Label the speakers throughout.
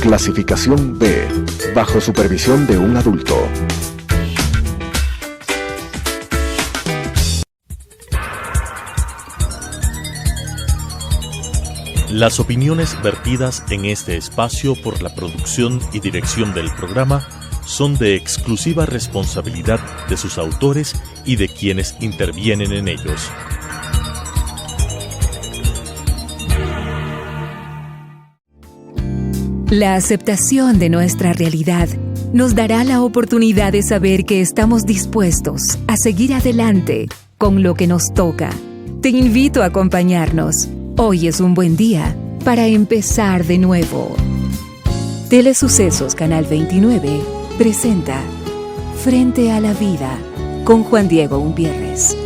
Speaker 1: Clasificación B, bajo supervisión de un adulto.
Speaker 2: Las opiniones vertidas en este espacio por la producción y dirección del programa son de exclusiva responsabilidad de sus autores y de quienes intervienen en ellos.
Speaker 3: La aceptación de nuestra realidad nos dará la oportunidad de saber que estamos dispuestos a seguir adelante con lo que nos toca. Te invito a acompañarnos. Hoy es un buen día para empezar de nuevo. Telesucesos Canal 29 presenta Frente a la Vida con Juan Diego Umpierres.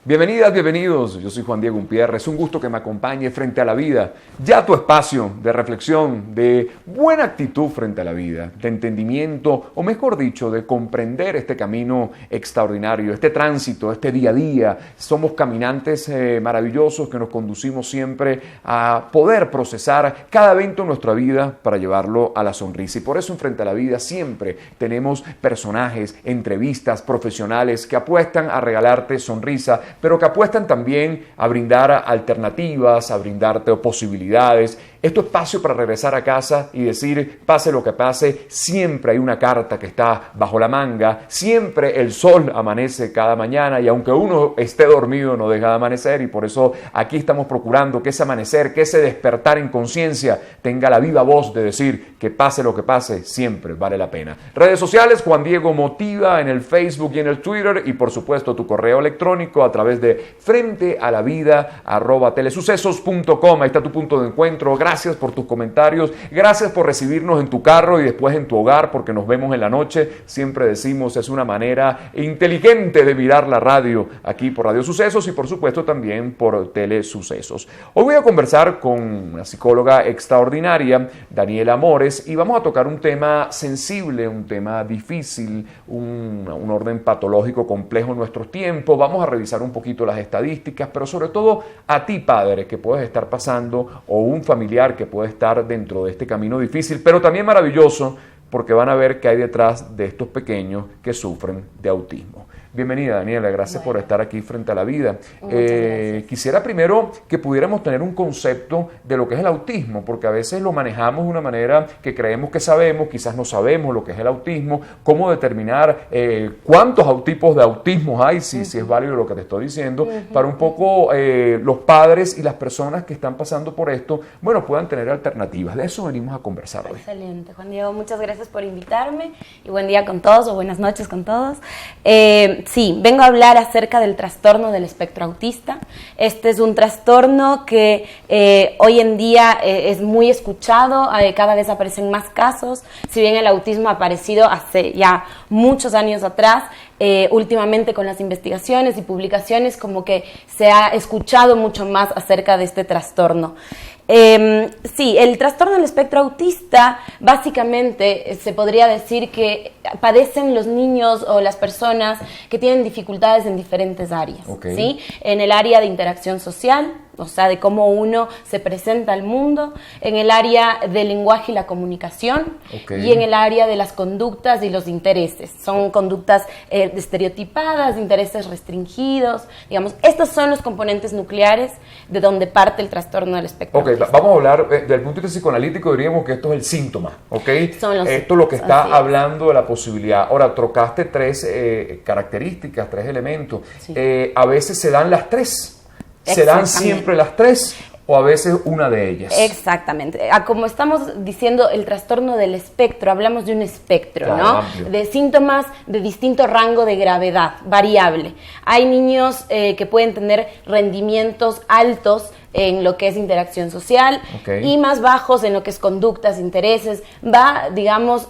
Speaker 4: Bienvenidas, bienvenidos. Yo soy Juan Diego Umpierres. Es un gusto que me acompañe frente a la vida. Ya tu espacio de reflexión, de buena actitud frente a la vida, de entendimiento, o mejor dicho, de comprender este camino extraordinario, este tránsito, este día a día. Somos caminantes maravillosos que nos conducimos siempre a poder procesar cada evento en nuestra vida para llevarlo a la sonrisa. Y por eso en Frente a la Vida siempre tenemos personajes, entrevistas, profesionales que apuestan a regalarte sonrisa, pero que apuestan también a brindar alternativas, a brindarte posibilidades. Es tu espacio para regresar a casa y decir, pase lo que pase, siempre hay una carta que está bajo la manga, siempre el sol amanece cada mañana y aunque uno esté dormido no deja de amanecer, y por eso aquí estamos procurando que ese amanecer, que ese despertar en conciencia tenga la viva voz de decir que pase lo que pase, siempre vale la pena. Redes sociales, Juan Diego Motiva en el Facebook y en el Twitter, y por supuesto tu correo electrónico a través de frentealavida@telesucesos.com. Ahí está tu punto de encuentro. Gracias por tus comentarios, gracias por recibirnos en tu carro y después en tu hogar, porque nos vemos en la noche. Siempre decimos, es una manera inteligente de mirar la radio aquí por Radio Sucesos y por supuesto también por Telesucesos. Hoy voy a conversar con una psicóloga extraordinaria, Daniela Mores, y vamos a tocar un tema sensible, un tema difícil, un orden patológico complejo en nuestros tiempos. Vamos a revisar un poquito las estadísticas, pero sobre todo a ti, padre, que puedes estar pasando, o un familiar que puede estar dentro de este camino difícil, pero también maravilloso, porque van a ver qué hay detrás de estos pequeños que sufren de autismo. Bienvenida, Daniela, gracias por estar aquí Frente a la Vida. Quisiera primero que pudiéramos tener un concepto de lo que es el autismo, porque a veces lo manejamos de una manera que creemos que sabemos, quizás no sabemos lo que es el autismo, cómo determinar cuántos tipos de autismos hay, si es válido lo que te estoy diciendo, para un poco los padres y las personas que están pasando por esto, bueno, puedan tener alternativas. De eso venimos a conversar hoy.
Speaker 5: Excelente, Juan Diego, muchas gracias por invitarme y buen día con todos o buenas noches con todos. Sí, vengo a hablar acerca del trastorno del espectro autista. Este es un trastorno que hoy en día es muy escuchado, cada vez aparecen más casos. Si bien el autismo ha aparecido hace ya muchos años atrás, últimamente con las investigaciones y publicaciones como que se ha escuchado mucho más acerca de este trastorno. Sí, el trastorno del espectro autista básicamente se podría decir que padecen los niños o las personas que tienen dificultades en diferentes áreas, ¿sí? En el área de interacción social, o sea, de cómo uno se presenta al mundo, en el área del lenguaje y la comunicación, y en el área de las conductas y los intereses. Son conductas estereotipadas, intereses restringidos, digamos, estos son los componentes nucleares de donde parte el trastorno del espectro autista.
Speaker 4: Vamos a hablar desde el punto de vista psicoanalítico, diríamos que esto es el síntoma, ¿ok? Esto es lo que está hablando de la posibilidad. Ahora, trocaste tres características, tres elementos. Sí. A veces se dan las tres. ¿Se dan siempre las tres o a veces una de ellas?
Speaker 5: Exactamente. Como estamos diciendo, el trastorno del espectro, hablamos de un espectro, claro, ¿no? Amplio. De síntomas de distinto rango de gravedad, variable. Hay niños que pueden tener rendimientos altos en lo que es interacción social y más bajos en lo que es conductas, intereses. Va, digamos,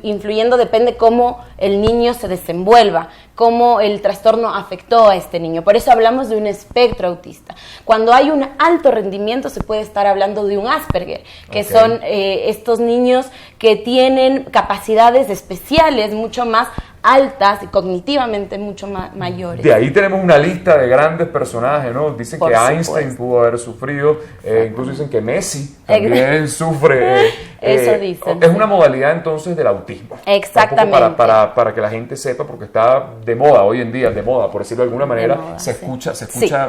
Speaker 5: influyendo, depende cómo el niño se desenvuelva, cómo el trastorno afectó a este niño. Por eso hablamos de un espectro autista. Cuando hay un alto rendimiento se puede estar hablando de un Asperger, que son estos niños que tienen capacidades especiales mucho más altas y cognitivamente mucho mayores.
Speaker 4: De ahí tenemos una lista de grandes personajes, ¿no? Dicen
Speaker 5: Por
Speaker 4: que
Speaker 5: supuesto.
Speaker 4: Einstein pudo haber sufrido, incluso dicen que Messi también sufre.
Speaker 5: Eso dicen.
Speaker 4: Es una modalidad entonces del autismo.
Speaker 5: Exactamente.
Speaker 4: Tampoco para que la gente sepa, porque está de moda hoy en día, de moda, por decirlo de alguna manera,
Speaker 5: moda,
Speaker 4: se
Speaker 5: sí.
Speaker 4: escucha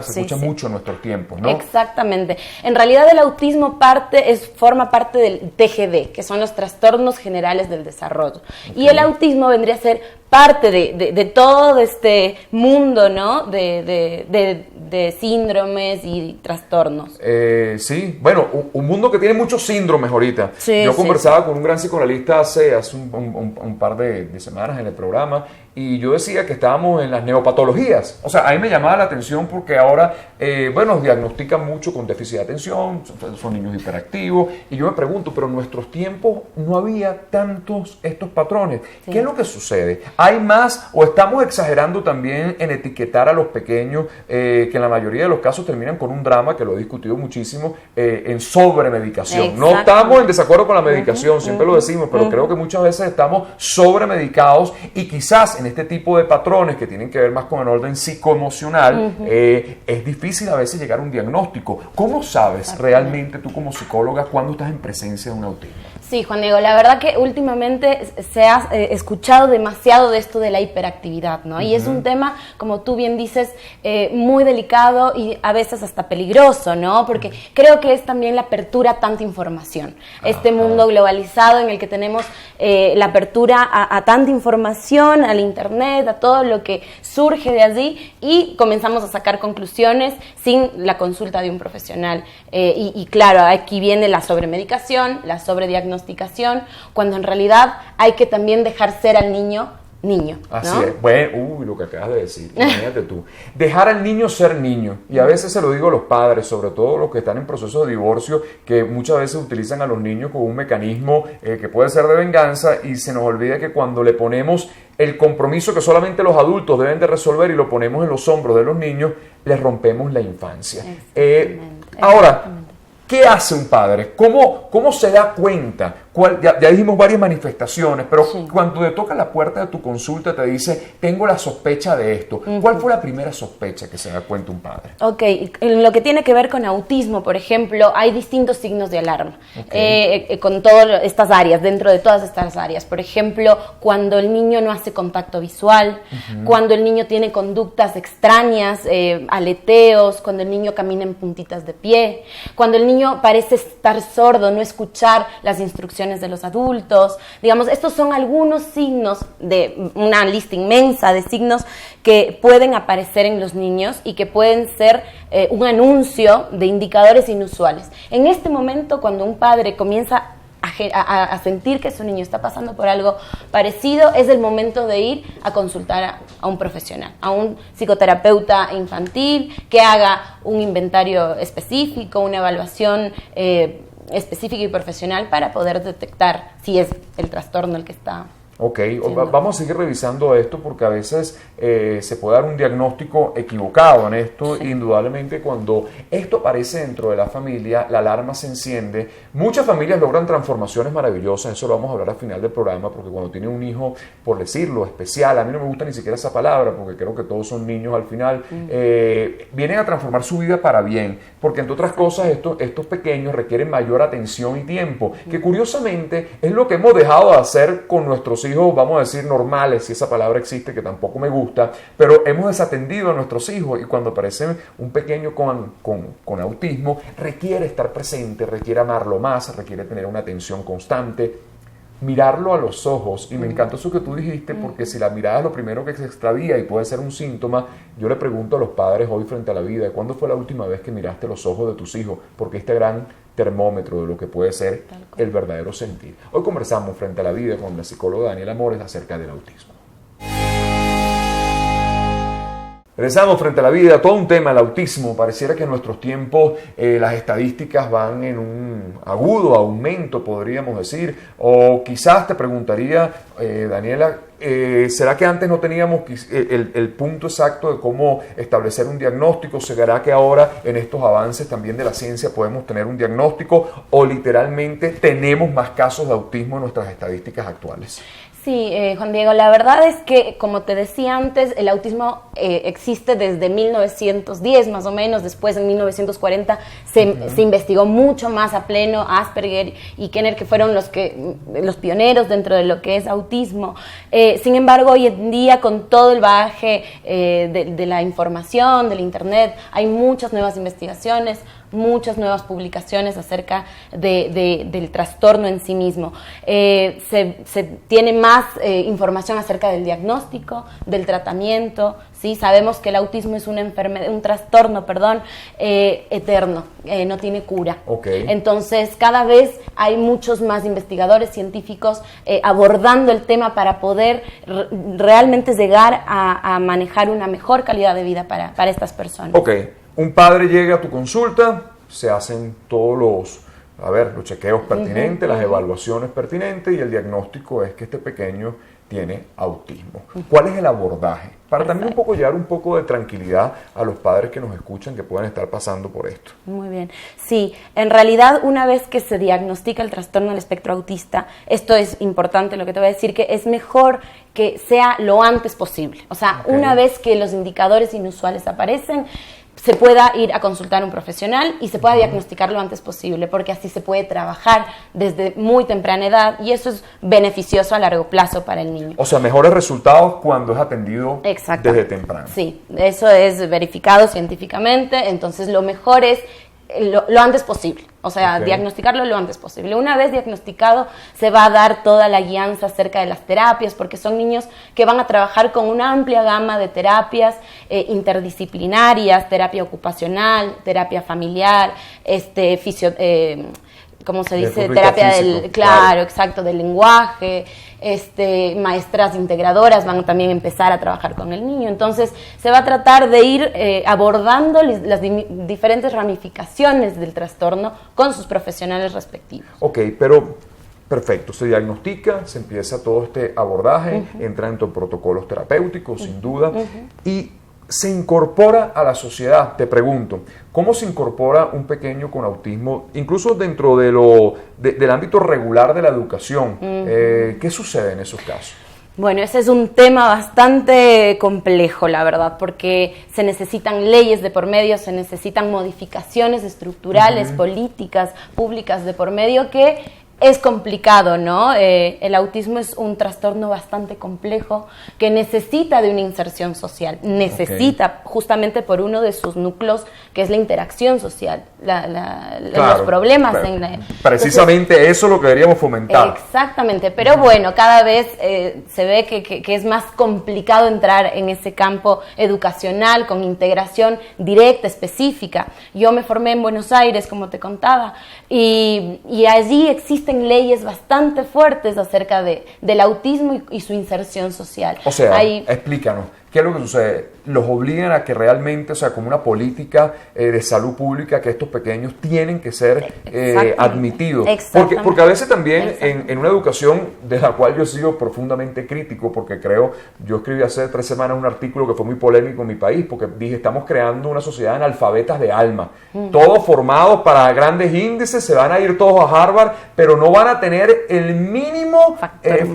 Speaker 5: Sí,
Speaker 4: mucho en nuestros tiempos, ¿no?
Speaker 5: Exactamente. En realidad el autismo forma parte del TGD, que son los trastornos generales del desarrollo. Okay. Y el autismo vendría a ser parte de todo este mundo, ¿no? De síndromes y trastornos.
Speaker 4: Sí, bueno, un mundo que tiene muchos síndromes ahorita.
Speaker 5: Sí,
Speaker 4: yo conversaba con un gran psicoanalista hace un par de semanas en el programa, y yo decía que estábamos en las neopatologías. O sea, a mí me llamaba la atención porque ahora, nos diagnostican mucho con déficit de atención, son niños hiperactivos, y yo me pregunto, pero en nuestros tiempos no había tantos estos patrones. Sí. ¿Qué es lo que sucede? ¿Hay más o estamos exagerando también en etiquetar a los pequeños, que en la mayoría de los casos terminan con un drama, que lo he discutido muchísimo, en sobremedicación? No estamos en desacuerdo con la medicación, siempre lo decimos, pero creo que muchas veces estamos sobremedicados, y quizás en este tipo de patrones que tienen que ver más con el orden psicoemocional, es difícil a veces llegar a un diagnóstico. ¿Cómo sabes realmente tú como psicóloga cuando estás en presencia de un autismo?
Speaker 5: Sí, Juan Diego, la verdad que últimamente se ha escuchado demasiado de esto de la hiperactividad, ¿no? Y es un tema, como tú bien dices, muy delicado y a veces hasta peligroso, ¿no? Porque creo que es también la apertura a tanta información. Este mundo globalizado en el que tenemos la apertura a tanta información, al internet, a todo lo que surge de allí, y comenzamos a sacar conclusiones sin la consulta de un profesional. Y claro, aquí viene la sobremedicación, la sobrediagnosticación, cuando en realidad hay que también dejar ser al niño, ¿no?
Speaker 4: Así es. Bueno, lo que acabas de decir, imagínate tú. Dejar al niño ser niño. Y a veces se lo digo a los padres, sobre todo los que están en proceso de divorcio, que muchas veces utilizan a los niños como un mecanismo que puede ser de venganza, y se nos olvida que cuando le ponemos el compromiso que solamente los adultos deben de resolver y lo ponemos en los hombros de los niños, les rompemos la infancia. Ahora, ¿qué hace un padre? ¿Cómo se da cuenta? Ya dijimos varias manifestaciones, pero cuando te toca la puerta de tu consulta te dice, tengo la sospecha de esto. ¿Cuál fue la primera sospecha que se da cuenta un padre?
Speaker 5: Ok, en lo que tiene que ver con autismo, por ejemplo, hay distintos signos de alarma con todas estas áreas, dentro de todas estas áreas. Por ejemplo, cuando el niño no hace contacto visual, cuando el niño tiene conductas extrañas, aleteos, cuando el niño camina en puntitas de pie, cuando el niño parece estar sordo, no escuchar las instrucciones de los adultos. Digamos, estos son algunos signos de una lista inmensa de signos que pueden aparecer en los niños y que pueden ser un anuncio de indicadores inusuales. En este momento, cuando un padre comienza a sentir que su niño está pasando por algo parecido, es el momento de ir a consultar a un profesional, a un psicoterapeuta infantil que haga un inventario específico, una evaluación específica y profesional para poder detectar si es el trastorno el que está.
Speaker 4: Ok, vamos a seguir revisando esto porque a veces se puede dar un diagnóstico equivocado en esto. Indudablemente cuando esto aparece dentro de la familia, la alarma se enciende. Muchas familias logran transformaciones maravillosas, eso lo vamos a hablar al final del programa, porque cuando tiene un hijo, por decirlo, especial, a mí no me gusta ni siquiera esa palabra porque creo que todos son niños al final, vienen a transformar su vida para bien, porque entre otras cosas estos pequeños requieren mayor atención y tiempo, que curiosamente es lo que hemos dejado de hacer con nuestros hijos, vamos a decir normales, si esa palabra existe, que tampoco me gusta, pero hemos desatendido a nuestros hijos, y cuando aparece un pequeño con autismo, requiere estar presente, requiere amarlo más, requiere tener una atención constante, mirarlo a los ojos. Y me encantó eso que tú dijiste, porque si la mirada es lo primero que se extravía y puede ser un síntoma, yo le pregunto a los padres hoy frente a la vida, ¿cuándo fue la última vez que miraste los ojos de tus hijos? Porque este gran termómetro de lo que puede ser el verdadero sentir. Hoy conversamos frente a la vida con la psicóloga Daniela Mores acerca del autismo. Regresamos frente a la vida, todo un tema, el autismo. Pareciera que en nuestros tiempos las estadísticas van en un agudo aumento, podríamos decir. O quizás te preguntaría, Daniela, ¿será que antes no teníamos el punto exacto de cómo establecer un diagnóstico? ¿Será que ahora en estos avances también de la ciencia podemos tener un diagnóstico? ¿O literalmente tenemos más casos de autismo en nuestras estadísticas actuales?
Speaker 5: Sí, Juan Diego, la verdad es que, como te decía antes, el autismo existe desde 1910 más o menos. Después, en 1940, se investigó mucho más a pleno. Asperger y Kenner, que fueron los pioneros dentro de lo que es autismo. Sin embargo, hoy en día, con todo el bagaje de la información, del internet, hay muchas nuevas investigaciones, muchas nuevas publicaciones acerca del trastorno en sí mismo. Se tiene más información acerca del diagnóstico, del tratamiento, ¿sí? Sabemos que el autismo es un trastorno, eterno, no tiene cura.
Speaker 4: Okay.
Speaker 5: Entonces, cada vez hay muchos más investigadores científicos abordando el tema para poder realmente llegar a manejar una mejor calidad de vida para estas personas.
Speaker 4: Ok. Un padre llega a tu consulta, se hacen todos los chequeos pertinentes, las evaluaciones pertinentes, y el diagnóstico es que este pequeño tiene autismo. ¿Cuál es el abordaje? Para también llevar un poco de tranquilidad a los padres que nos escuchan, que puedan estar pasando por esto.
Speaker 5: Muy bien. Sí, en realidad, una vez que se diagnostica el trastorno del espectro autista, esto es importante lo que te voy a decir, que es mejor que sea lo antes posible. O sea, una vez que los indicadores inusuales aparecen, se pueda ir a consultar a un profesional y se pueda diagnosticar lo antes posible, porque así se puede trabajar desde muy temprana edad, y eso es beneficioso a largo plazo para el niño.
Speaker 4: O sea, mejores resultados cuando es atendido desde temprano.
Speaker 5: Sí, eso es verificado científicamente. Entonces lo mejor es lo antes posible, o sea, diagnosticarlo lo antes posible. Una vez diagnosticado, se va a dar toda la guianza acerca de las terapias, porque son niños que van a trabajar con una amplia gama de terapias interdisciplinarias, terapia ocupacional, terapia familiar, ¿cómo se dice? Terapia
Speaker 4: físico,
Speaker 5: claro, exacto, del lenguaje. Maestras integradoras van a también empezar a trabajar con el niño. Entonces, se va a tratar de ir abordando las diferentes ramificaciones del trastorno con sus profesionales respectivos.
Speaker 4: Ok, pero perfecto, se diagnostica, se empieza todo este abordaje, entra dentro de protocolos terapéuticos, sin duda, y se incorpora a la sociedad. Te pregunto, ¿cómo se incorpora un pequeño con autismo, incluso dentro del ámbito regular de la educación? ¿Qué sucede en esos casos?
Speaker 5: Bueno, ese es un tema bastante complejo, la verdad, porque se necesitan leyes de por medio, se necesitan modificaciones estructurales, políticas públicas de por medio, que es complicado, ¿no? El autismo es un trastorno bastante complejo que necesita de una inserción social, justamente por uno de sus núcleos, que es la interacción social, los problemas.
Speaker 4: Precisamente entonces, eso es lo que deberíamos fomentar.
Speaker 5: Exactamente, pero bueno, cada vez se ve que es más complicado entrar en ese campo educacional con integración directa, específica. Yo me formé en Buenos Aires, como te contaba, y allí existen leyes bastante fuertes acerca del autismo y su inserción social.
Speaker 4: O sea, explícanos, ¿qué es lo que sucede? Los obligan a que realmente, o sea, como una política de salud pública, que estos pequeños tienen que ser admitidos. Porque a veces también en una educación de la cual yo he sido profundamente crítico, porque yo escribí hace 3 semanas un artículo que fue muy polémico en mi país, porque dije, estamos creando una sociedad de analfabetas de alma, todos formados para grandes índices, se van a ir todos a Harvard, pero no van a tener el mínimo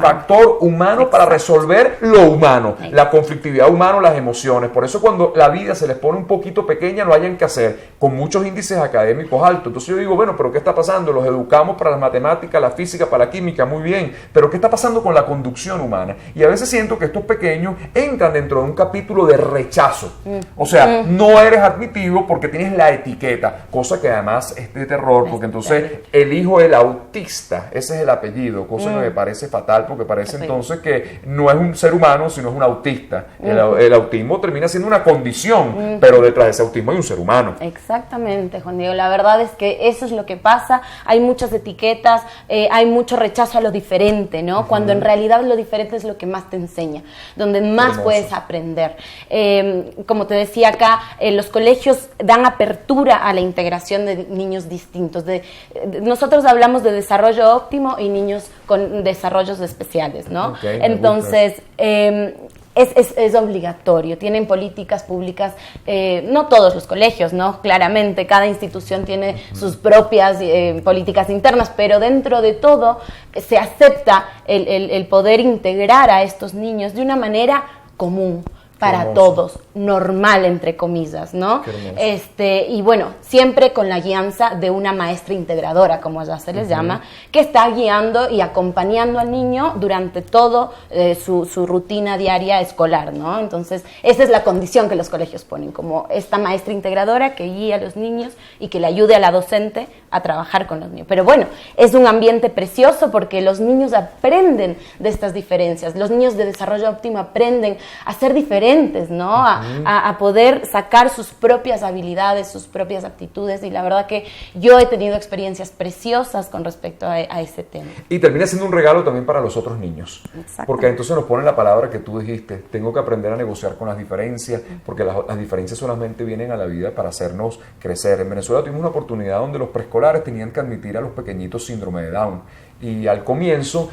Speaker 4: factor humano para resolver lo humano, la conflictividad humana, las emociones. Por eso cuando la vida se les pone un poquito pequeña, lo hayan que hacer con muchos índices académicos altos. Entonces yo digo, bueno, pero ¿qué está pasando? Los educamos para las matemáticas, la física, para la química, muy bien, pero ¿qué está pasando con la conducción humana? Y a veces siento que estos pequeños entran dentro de un capítulo de rechazo. O sea, no eres admitido porque tienes la etiqueta, cosa que además es de terror, porque entonces el hijo del autista, ese es el apellido, cosa que me parece fatal, porque parece entonces que no es un ser humano, sino es un autista. El autismo termina siendo una condición, pero detrás de ese autismo hay un ser humano.
Speaker 5: Exactamente, Juan Diego. La verdad es que eso es lo que pasa. Hay muchas etiquetas, hay mucho rechazo a lo diferente, ¿no? Cuando en realidad lo diferente es lo que más te enseña, donde más puedes aprender. Como te decía acá, los colegios dan apertura a la integración de niños distintos. Nosotros hablamos de desarrollo óptimo y niños con desarrollos especiales, ¿no? Entonces, es obligatorio. Tienen políticas públicas, no todos los colegios, ¿no? Claramente, cada institución tiene sus propias políticas internas, pero dentro de todo se acepta el poder integrar a estos niños de una manera común para todos, normal, entre comillas, ¿no? Y bueno, siempre con la guianza de una maestra integradora, como ya se les llama, que está guiando y acompañando al niño durante todo su rutina diaria escolar, ¿no? Entonces, esa es la condición que los colegios ponen, como esta maestra integradora que guía a los niños y que le ayude a la docente a trabajar con los niños. Pero bueno, es un ambiente precioso porque los niños aprenden de estas diferencias, los niños de desarrollo óptimo aprenden a ser diferentes, ¿no? A poder sacar sus propias habilidades, sus propias actitudes, y la verdad que yo he tenido experiencias preciosas con respecto a ese tema.
Speaker 4: Y termina siendo un regalo también para los otros niños. Porque entonces nos ponen la palabra que tú dijiste, tengo que aprender a negociar con las diferencias, porque las diferencias solamente vienen a la vida para hacernos crecer. En Venezuela tuvimos una oportunidad donde los preescolares tenían que admitir a los pequeñitos síndrome de Down. Y al comienzo,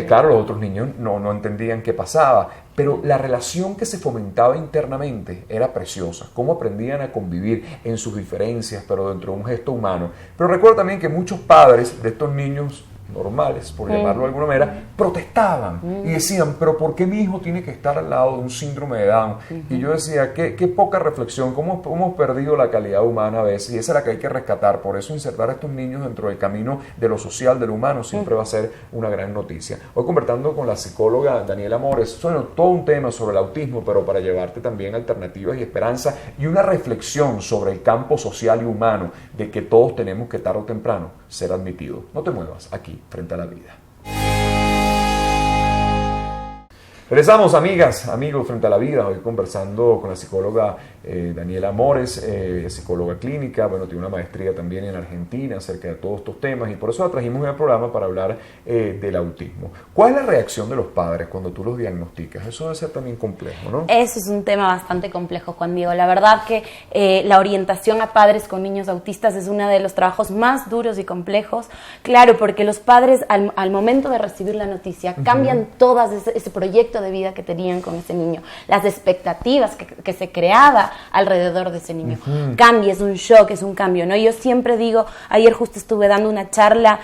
Speaker 4: claro, los otros niños no entendían qué pasaba, pero la relación que se fomentaba internamente era preciosa, cómo aprendían a convivir en sus diferencias, pero dentro de un gesto humano. Pero recuerdo también que muchos padres de estos niños normales, por llamarlo de alguna manera, protestaban y decían, pero ¿por qué mi hijo tiene que estar al lado de un síndrome de Down? Y yo decía, qué poca reflexión, cómo hemos perdido la calidad humana a veces, y esa es la que hay que rescatar. Por eso insertar a estos niños dentro del camino de lo social, de lo humano, siempre va a ser una gran noticia. Hoy conversando con la psicóloga Daniela Mores, bueno, todo un tema sobre el autismo, pero para llevarte también alternativas y esperanza, y una reflexión sobre el campo social y humano, de que todos tenemos que tarde o temprano ser admitidos. No te muevas, aquí, frente a la vida. Regresamos, amigas, amigos, frente a la vida. Hoy conversando con la psicóloga Daniela Mores, psicóloga clínica. Bueno, tiene una maestría también en Argentina acerca de todos estos temas, y por eso la trajimos en el programa para hablar del autismo. ¿Cuál es la reacción de los padres cuando tú los diagnosticas? Eso debe ser también complejo, ¿no?
Speaker 5: Eso es un tema bastante complejo, Juan Diego. La verdad que la orientación a padres con niños autistas es uno de los trabajos más duros y complejos. Claro, porque los padres al momento de recibir la noticia cambian todas ese proyecto de vida que tenían con ese niño, las expectativas que se creaba alrededor de ese niño. Cambia, es un shock, es un cambio, ¿no? Yo siempre digo, ayer justo estuve dando una charla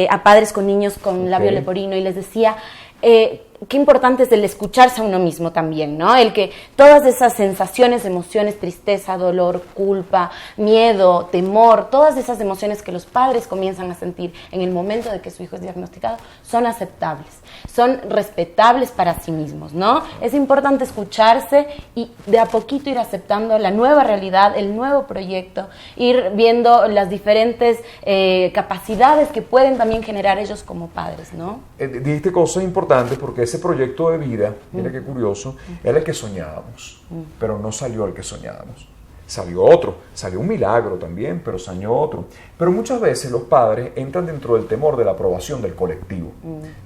Speaker 5: a padres con niños con labio leporino y les decía, qué importante es el escucharse a uno mismo también, ¿no? El que todas esas sensaciones, emociones, tristeza, dolor, culpa, miedo, temor, todas esas emociones que los padres comienzan a sentir en el momento de que su hijo es diagnosticado, son aceptables, son respetables para sí mismos, ¿no? Es importante escucharse y de a poquito ir aceptando la nueva realidad, el nuevo proyecto, ir viendo las diferentes capacidades que pueden también generar ellos como padres, ¿no?
Speaker 4: Dijiste cosas importantes porque ese proyecto de vida, mira qué curioso, era el que soñábamos, pero no salió el que soñábamos. Salió otro, salió un milagro también, pero salió otro. Pero muchas veces los padres entran dentro del temor de la aprobación del colectivo.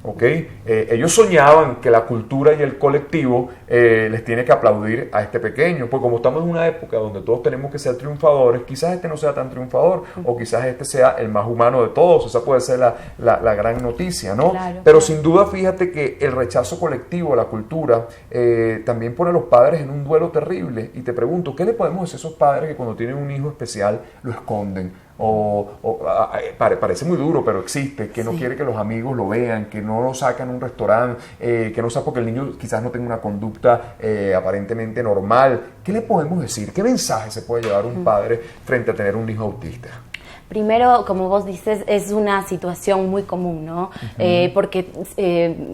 Speaker 4: ¿Ok? Ellos soñaban que la cultura y el colectivo les tiene que aplaudir a este pequeño, pues como estamos en una época donde todos tenemos que ser triunfadores, quizás este no sea tan triunfador, o quizás este sea el más humano de todos. Esa puede ser la gran noticia, ¿no?
Speaker 5: Claro.
Speaker 4: Pero sin duda, fíjate que el rechazo colectivo a la cultura también pone a los padres en un duelo terrible. Y te pregunto, ¿qué le podemos decir a esos padres que cuando tienen un hijo especial lo esconden? Parece muy duro, pero existe, que no quiere que los amigos lo vean, que no lo sacan a un restaurante, que no sabe porque el niño quizás no tenga una conducta aparentemente normal. ¿Qué le podemos decir? ¿Qué mensaje se puede llevar un padre frente a tener un hijo autista?
Speaker 5: Primero, como vos dices, es una situación muy común, ¿no? Porque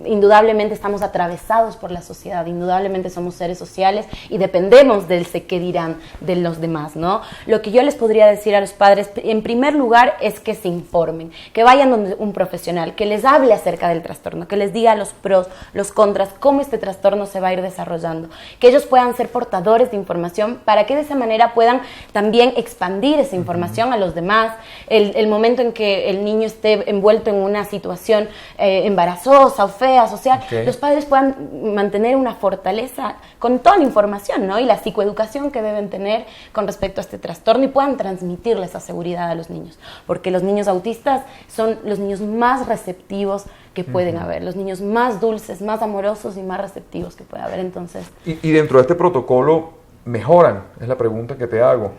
Speaker 5: indudablemente estamos atravesados por la sociedad, indudablemente somos seres sociales y dependemos del qué dirán de los demás, ¿no? Lo que yo les podría decir a los padres, en primer lugar, es que se informen, que vayan donde un profesional, que les hable acerca del trastorno, que les diga los pros, los contras, cómo este trastorno se va a ir desarrollando, que ellos puedan ser portadores de información para que de esa manera puedan también expandir esa información a los demás. El momento en que el niño esté envuelto en una situación embarazosa o fea, social, los padres puedan mantener una fortaleza con toda la información, ¿no? Y la psicoeducación que deben tener con respecto a este trastorno y puedan transmitirle esa seguridad a los niños, porque los niños autistas son los niños más receptivos que pueden haber, los niños más dulces, más amorosos y más receptivos que puede haber. Entonces,
Speaker 4: y dentro de este protocolo, ¿mejoran? Es la pregunta que te hago.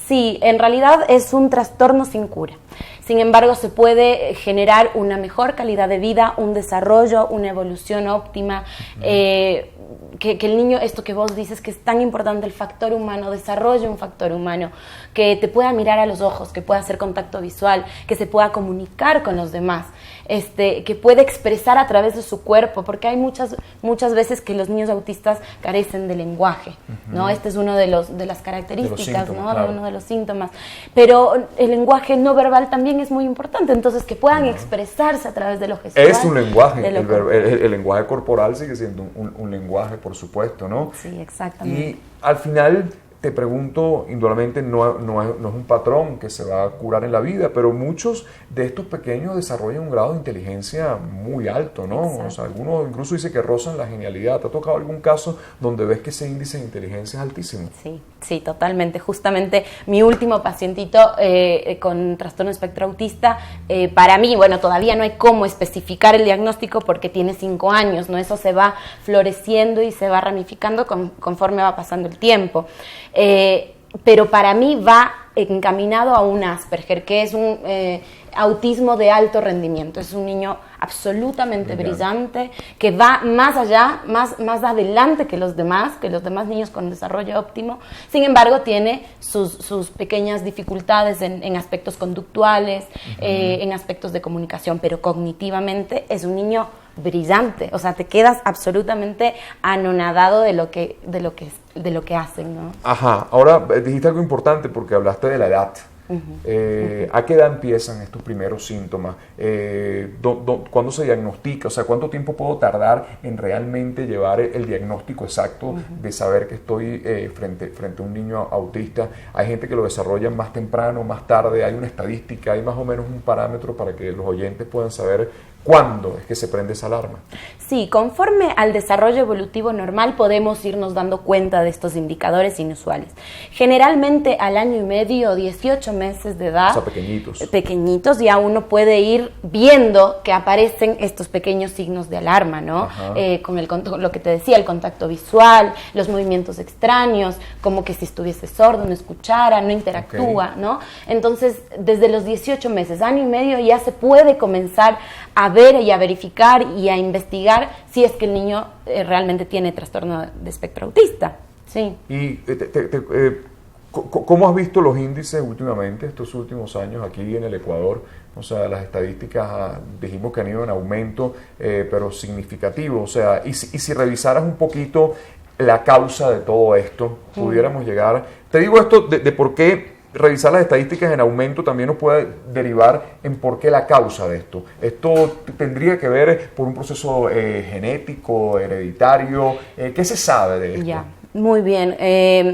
Speaker 5: Sí, en realidad es un trastorno sin cura. Sin embargo, se puede generar una mejor calidad de vida, un desarrollo, una evolución óptima, que el niño, esto que vos dices que es tan importante, el factor humano, desarrolle un factor humano, que te pueda mirar a los ojos, que pueda hacer contacto visual, que se pueda comunicar con los demás, que pueda expresar a través de su cuerpo, porque hay muchas veces que los niños autistas carecen de lenguaje, ¿no? Este es uno de las características, ¿no? Claro. Uno de los síntomas. Pero el lenguaje no verbal también es muy importante, entonces que puedan expresarse a través de lo gestual.
Speaker 4: Es un lenguaje, el lenguaje corporal sigue siendo un lenguaje, por supuesto, ¿no?
Speaker 5: Sí, exactamente.
Speaker 4: Y al final te pregunto, indudablemente no es un patrón que se va a curar en la vida, pero muchos de estos pequeños desarrollan un grado de inteligencia muy alto, ¿no?
Speaker 5: Exacto.
Speaker 4: O sea, algunos incluso dicen que rozan la genialidad. ¿Te ha tocado algún caso donde ves que ese índice de inteligencia es altísimo?
Speaker 5: Sí, totalmente. Justamente mi último pacientito con trastorno espectro autista, para mí, bueno, todavía no hay cómo especificar el diagnóstico porque tiene 5 años, ¿no? Eso se va floreciendo y se va ramificando conforme va pasando el tiempo. Pero para mí va encaminado a un Asperger, que es un autismo de alto rendimiento. Es un niño absolutamente brillante, que va más allá, más adelante que los demás niños con desarrollo óptimo. Sin embargo, tiene sus pequeñas dificultades en aspectos conductuales, en aspectos de comunicación, pero cognitivamente es un niño brillante. O sea, te quedas absolutamente anonadado de lo que hacen, ¿no?
Speaker 4: Ajá. Ahora dijiste algo importante porque hablaste de la edad. ¿A qué edad empiezan estos primeros síntomas? ¿Cuándo se diagnostica? O sea, ¿cuánto tiempo puedo tardar en realmente llevar el diagnóstico exacto de saber que estoy frente a un niño autista? Hay gente que lo desarrolla más temprano, más tarde. Hay una estadística, hay más o menos un parámetro para que los oyentes puedan saber ¿cuándo es que se prende esa alarma?
Speaker 5: Sí, conforme al desarrollo evolutivo normal podemos irnos dando cuenta de estos indicadores inusuales. Generalmente al año y medio, 18 meses de edad,
Speaker 4: o sea,
Speaker 5: pequeñitos, ya uno puede ir viendo que aparecen estos pequeños signos de alarma, ¿no? Con lo que te decía, el contacto visual, los movimientos extraños, como que si estuviese sordo, no escuchara, no interactúa, ¿no? Entonces, desde los 18 meses, año y medio, ya se puede comenzar a ver y a verificar y a investigar si es que el niño realmente tiene trastorno de espectro autista. Sí.
Speaker 4: ¿Y cómo has visto los índices últimamente, estos últimos años aquí en el Ecuador? O sea, las estadísticas dijimos que han ido en aumento, pero significativo. O sea, y si revisaras un poquito la causa de todo esto, pudiéramos llegar... Te digo esto de por qué revisar las estadísticas en aumento también nos puede derivar en por qué la causa de esto. Esto tendría que ver por un proceso genético, hereditario. ¿Qué se sabe de esto?
Speaker 5: Ya. Muy bien,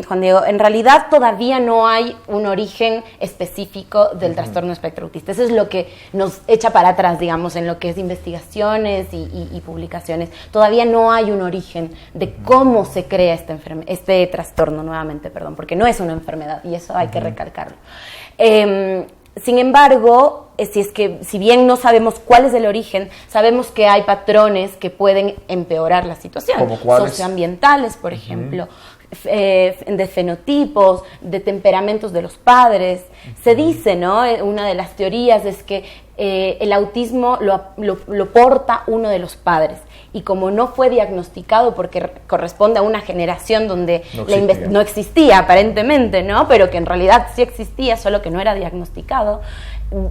Speaker 5: Juan Diego. En realidad todavía no hay un origen específico del trastorno espectro autista. Eso es lo que nos echa para atrás, digamos, en lo que es investigaciones y publicaciones. Todavía no hay un origen de cómo se crea este trastorno, porque no es una enfermedad y eso hay que recalcarlo. Sin embargo, si bien no sabemos cuál es el origen, sabemos que hay patrones que pueden empeorar la situación.
Speaker 4: ¿Cómo cuáles?
Speaker 5: Socioambientales, por ejemplo, de fenotipos, de temperamentos de los padres. Se dice, ¿no? Una de las teorías es que el autismo lo porta uno de los padres. Y como no fue diagnosticado porque corresponde a una generación donde no existía aparentemente, ¿no? Pero que en realidad sí existía, solo que no era diagnosticado,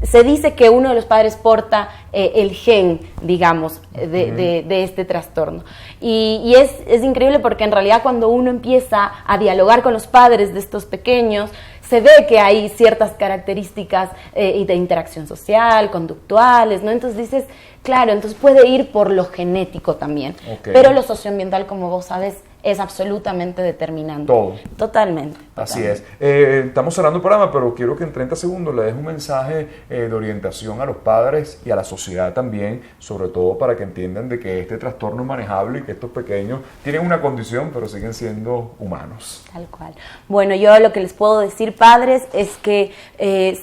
Speaker 5: se dice que uno de los padres porta el gen, digamos, de este trastorno. Y es increíble porque en realidad cuando uno empieza a dialogar con los padres de estos pequeños, se ve que hay ciertas características de interacción social, conductuales, ¿no? Entonces dices, claro, entonces puede ir por lo genético también. Pero lo socioambiental, como vos sabes, es absolutamente determinante.
Speaker 4: Todo.
Speaker 5: Totalmente.
Speaker 4: Así es. Estamos cerrando el programa, pero quiero que en 30 segundos le des un mensaje de orientación a los padres y a la sociedad también, sobre todo para que entiendan de que este trastorno es manejable y que estos pequeños tienen una condición, pero siguen siendo humanos.
Speaker 5: Tal cual. Bueno, yo lo que les puedo decir, padres, es que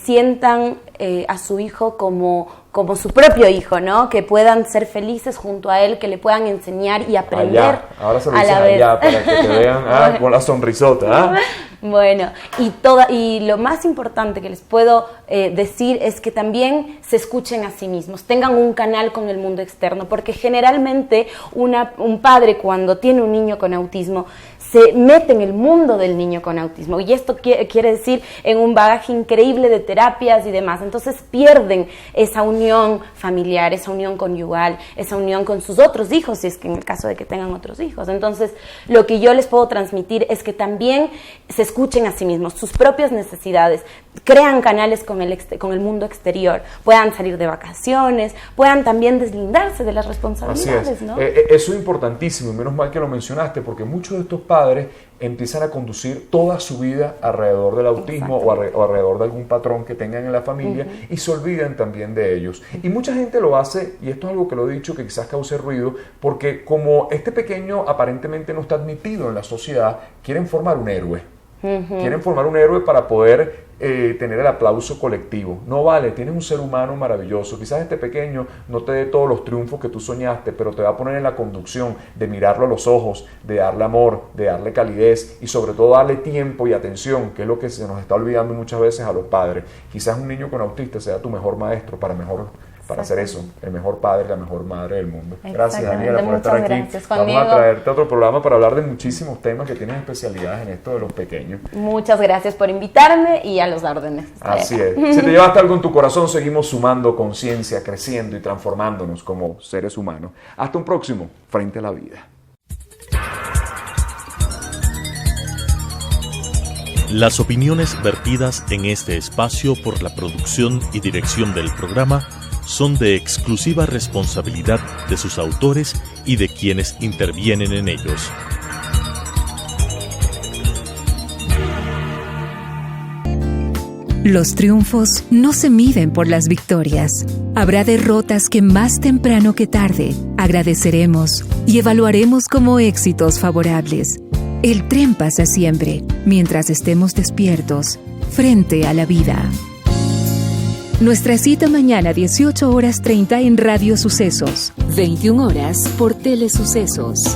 Speaker 5: sientan a su hijo como su propio hijo, ¿no? Que puedan ser felices junto a él, que le puedan enseñar y aprender
Speaker 4: allá. Ahora se lo
Speaker 5: a
Speaker 4: dicen
Speaker 5: la vez.
Speaker 4: allá para que te vean con la sonrisota.
Speaker 5: Bueno, y lo más importante que les puedo decir es que también se escuchen a sí mismos, tengan un canal con el mundo externo, porque generalmente un padre cuando tiene un niño con autismo se mete en el mundo del niño con autismo, y esto quiere decir en un bagaje increíble de terapias y demás. Entonces pierden esa unión familiar, esa unión conyugal, esa unión con sus otros hijos, si es que en el caso de que tengan otros hijos. Entonces lo que yo les puedo transmitir es que también se escuchen a sí mismos, sus propias necesidades, crean canales con el mundo exterior, puedan salir de vacaciones, puedan también deslindarse de las responsabilidades, ¿no?
Speaker 4: Eso es importantísimo, y menos mal que lo mencionaste, porque muchos de estos padres empiezan a conducir toda su vida alrededor del autismo o alrededor de algún patrón que tengan en la familia, y se olvidan también de ellos. Y mucha gente lo hace, y esto es algo que lo he dicho que quizás cause ruido, porque como este pequeño aparentemente no está admitido en la sociedad, quieren formar un héroe. Quieren formar un héroe para poder tener el aplauso colectivo. No vale, tienes un ser humano maravilloso. Quizás este pequeño no te dé todos los triunfos que tú soñaste, pero te va a poner en la conducción de mirarlo a los ojos, de darle amor, de darle calidez y sobre todo darle tiempo y atención, que es lo que se nos está olvidando muchas veces a los padres. Quizás un niño con autista sea tu mejor maestro para hacer eso, el mejor padre, la mejor madre del mundo. Gracias, Daniela, por estar aquí.
Speaker 5: Gracias,
Speaker 4: vamos a traerte otro programa para hablar de muchísimos temas que tienes especialidades en esto de los pequeños.
Speaker 5: Muchas gracias por invitarme y a los órdenes.
Speaker 4: Así es. Si te llevaste algo en tu corazón, seguimos sumando conciencia, creciendo y transformándonos como seres humanos. Hasta un próximo Frente a la Vida.
Speaker 2: Las opiniones vertidas en este espacio por la producción y dirección del programa son de exclusiva responsabilidad de sus autores y de quienes intervienen en ellos.
Speaker 3: Los triunfos no se miden por las victorias. Habrá derrotas que más temprano que tarde agradeceremos y evaluaremos como éxitos favorables. El tren pasa siempre, mientras estemos despiertos, frente a la vida. Nuestra cita mañana 18:30 en Radio Sucesos, 21 horas por Telesucesos.